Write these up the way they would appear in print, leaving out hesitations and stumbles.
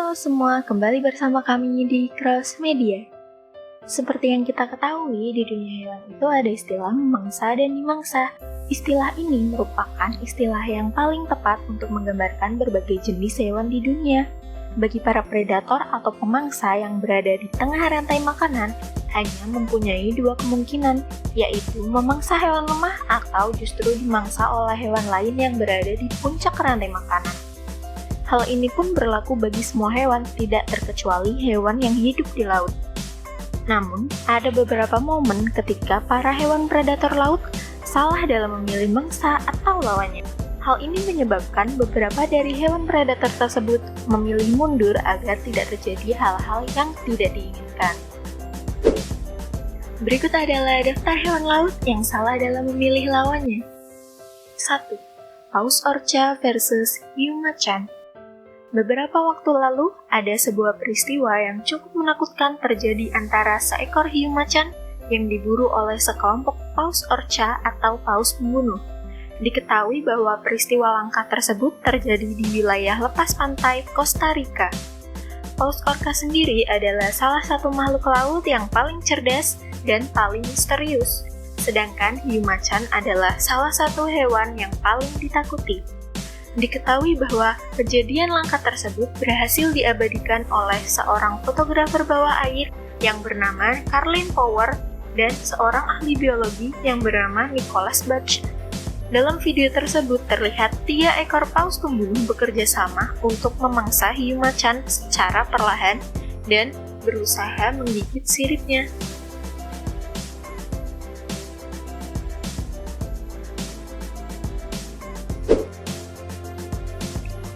Halo semua, kembali bersama kami di Cross Media. Seperti yang kita ketahui, di dunia hewan itu ada istilah memangsa dan dimangsa. Istilah ini merupakan istilah yang paling tepat untuk menggambarkan berbagai jenis hewan di dunia. Bagi para predator atau pemangsa yang berada di tengah rantai makanan, hanya mempunyai dua kemungkinan, yaitu memangsa hewan lemah atau justru dimangsa oleh hewan lain yang berada di puncak rantai makanan. Hal ini pun berlaku bagi semua hewan, tidak terkecuali hewan yang hidup di laut. Namun, ada beberapa momen ketika para hewan predator laut salah dalam memilih mangsa atau lawannya. Hal ini menyebabkan beberapa dari hewan predator tersebut memilih mundur agar tidak terjadi hal-hal yang tidak diinginkan. Berikut adalah daftar hewan laut yang salah dalam memilih lawannya. 1. Paus orca versus hiu macan. Beberapa waktu lalu, ada sebuah peristiwa yang cukup menakutkan terjadi antara seekor hiu macan yang diburu oleh sekelompok paus orca atau paus pembunuh. Diketahui bahwa peristiwa langka tersebut terjadi di wilayah lepas pantai Costa Rica. Paus orca sendiri adalah salah satu makhluk laut yang paling cerdas dan paling misterius, sedangkan hiu macan adalah salah satu hewan yang paling ditakuti. Diketahui bahwa kejadian langka tersebut berhasil diabadikan oleh seorang fotografer bawah air yang bernama Carlin Power dan seorang ahli biologi yang bernama Nicholas Butch. Dalam video tersebut terlihat 3 ekor paus pembunuh bekerja sama untuk memangsa hiu macan secara perlahan dan berusaha menggigit siripnya.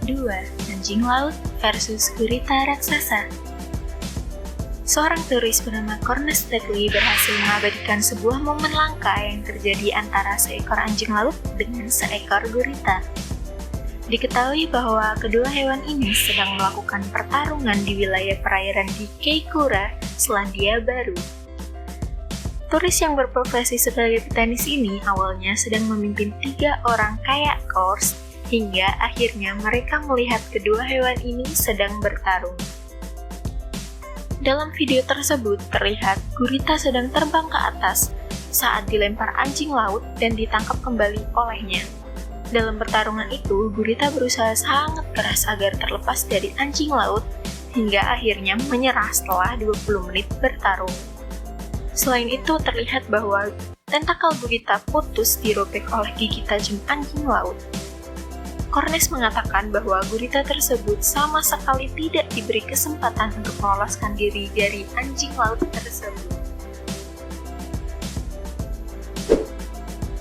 2. Anjing laut versus gurita raksasa. Seorang turis bernama Cornes Dudley berhasil mengabadikan sebuah momen langka yang terjadi antara seekor anjing laut dengan seekor gurita. Diketahui bahwa kedua hewan ini sedang melakukan pertarungan di wilayah perairan di Kaikoura, Selandia Baru. Turis yang berprofesi sebagai petenis ini awalnya sedang memimpin 3 orang kayak course, hingga akhirnya mereka melihat kedua hewan ini sedang bertarung. Dalam video tersebut terlihat gurita sedang terbang ke atas saat dilempar anjing laut dan ditangkap kembali olehnya. Dalam pertarungan itu, gurita berusaha sangat keras agar terlepas dari anjing laut hingga akhirnya menyerah setelah 20 menit bertarung. Selain itu, terlihat bahwa tentakel gurita putus dirobek oleh gigi tajam anjing laut. Cornes mengatakan bahwa gurita tersebut sama sekali tidak diberi kesempatan untuk meloloskan diri dari anjing laut tersebut.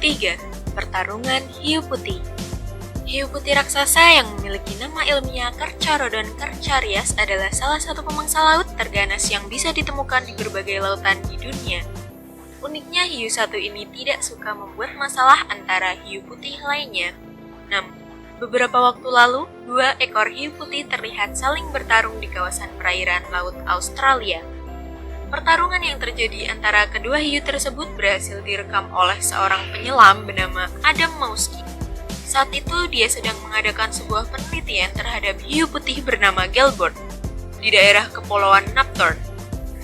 3. Pertarungan hiu putih. Hiu putih raksasa yang memiliki nama ilmiah Carcharodon carcharias adalah salah satu pemangsa laut terganas yang bisa ditemukan di berbagai lautan di dunia. Uniknya, hiu satu ini tidak suka membuat masalah antara hiu putih lainnya. Namun, beberapa waktu lalu, 2 ekor hiu putih terlihat saling bertarung di kawasan perairan laut Australia. Pertarungan yang terjadi antara kedua hiu tersebut berhasil direkam oleh seorang penyelam bernama Adam Mauski. Saat itu, dia sedang mengadakan sebuah penelitian terhadap hiu putih bernama Gelbord di daerah kepulauan Napthorne.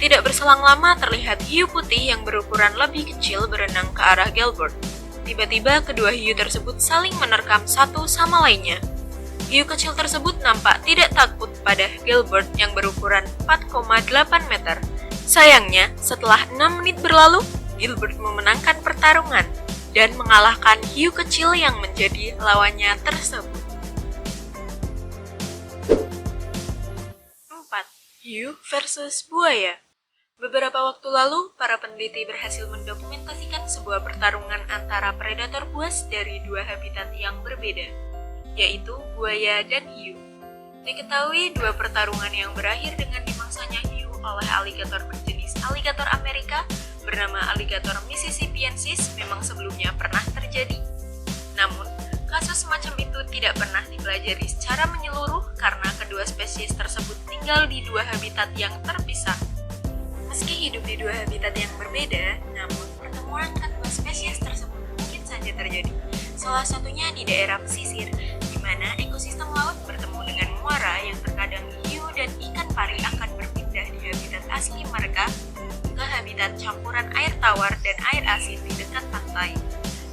Tidak berselang lama, terlihat hiu putih yang berukuran lebih kecil berenang ke arah Gelbord. Tiba-tiba kedua hiu tersebut saling menerkam satu sama lainnya. Hiu kecil tersebut nampak tidak takut pada Gelbord yang berukuran 4,8 meter. Sayangnya, setelah 6 menit berlalu, Gelbord memenangkan pertarungan dan mengalahkan hiu kecil yang menjadi lawannya tersebut. 4. Hiu versus buaya. Beberapa waktu lalu, para peneliti berhasil mendokumentasikan sebuah pertarungan antara predator buas dari 2 habitat yang berbeda, yaitu buaya dan hiu. Diketahui 2 pertarungan yang berakhir dengan dimangsanya hiu oleh aligator berjenis aligator Amerika bernama aligator Mississippiensis memang sebelumnya pernah terjadi. Namun, kasus semacam itu tidak pernah dipelajari secara menyeluruh karena kedua spesies tersebut tinggal di 2 habitat yang terpisah. Meski hidup di 2 habitat yang berbeda, namun pertemuan kedua spesies tersebut mungkin saja terjadi. Salah satunya di daerah pesisir, di mana ekosistem laut bertemu dengan muara yang terkadang hiu dan asli mereka ke habitat campuran air tawar dan air asin di dekat pantai.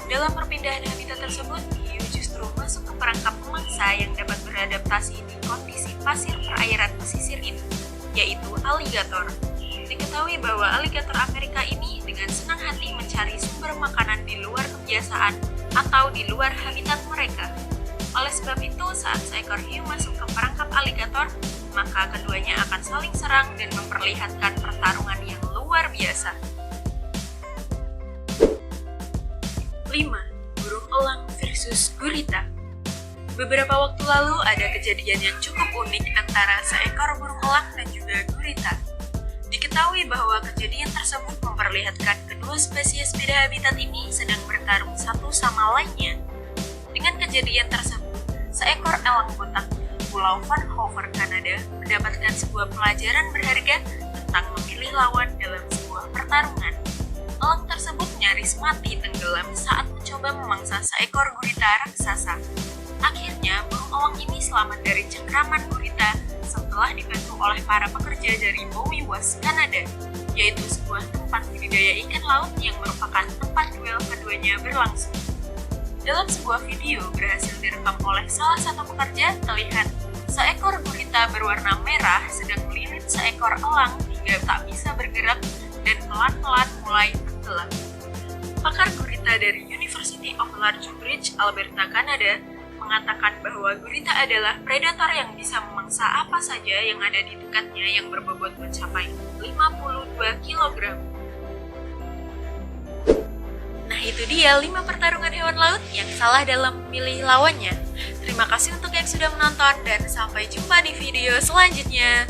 Dalam perpindahan habitat tersebut, hiu justru masuk ke perangkap pemangsa yang dapat beradaptasi di kondisi pasir perairan pesisir ini, yaitu aligator. Diketahui bahwa aligator Amerika ini dengan senang hati mencari sumber makanan di luar kebiasaan atau di luar habitat mereka. Oleh sebab itu, saat seekor hiu masuk ke perangkap aligator, maka keduanya akan saling serang dan memperlihatkan pertarungan yang luar biasa. 5. Burung elang versus gurita. Beberapa waktu lalu ada kejadian yang cukup unik antara seekor burung elang dan juga gurita. Diketahui bahwa kejadian tersebut memperlihatkan kedua spesies beda habitat ini sedang bertarung satu sama lainnya. Dengan kejadian tersebut, seekor elang botak di Pulau Vancouver, Kanada mendapatkan sebuah pelajaran berharga tentang memilih lawan dalam sebuah pertarungan. Elang tersebut nyaris mati tenggelam saat mencoba memangsa seekor gurita raksasa. Akhirnya, burung elang ini selamat dari cengkraman gurita setelah dibantu oleh para pekerja dari Bowie Wash, Kanada, yaitu sebuah tempat budidaya ikan laut yang merupakan tempat duel keduanya berlangsung. Dalam sebuah video berhasil direkam oleh salah satu pekerja, terlihat seekor gurita berwarna merah sedang melilit seekor elang hingga tak bisa bergerak dan pelan-pelan mulai tenggelam. Pakar gurita dari University of Lethbridge, Alberta, Kanada, mengatakan bahwa gurita adalah predator yang bisa memangsa apa saja yang ada di dekatnya yang berbobot mencapai 52 kg. Nah, itu dia 5 pertarungan hewan laut yang salah dalam memilih lawannya. Terima kasih untuk yang sudah menonton dan sampai jumpa di video selanjutnya.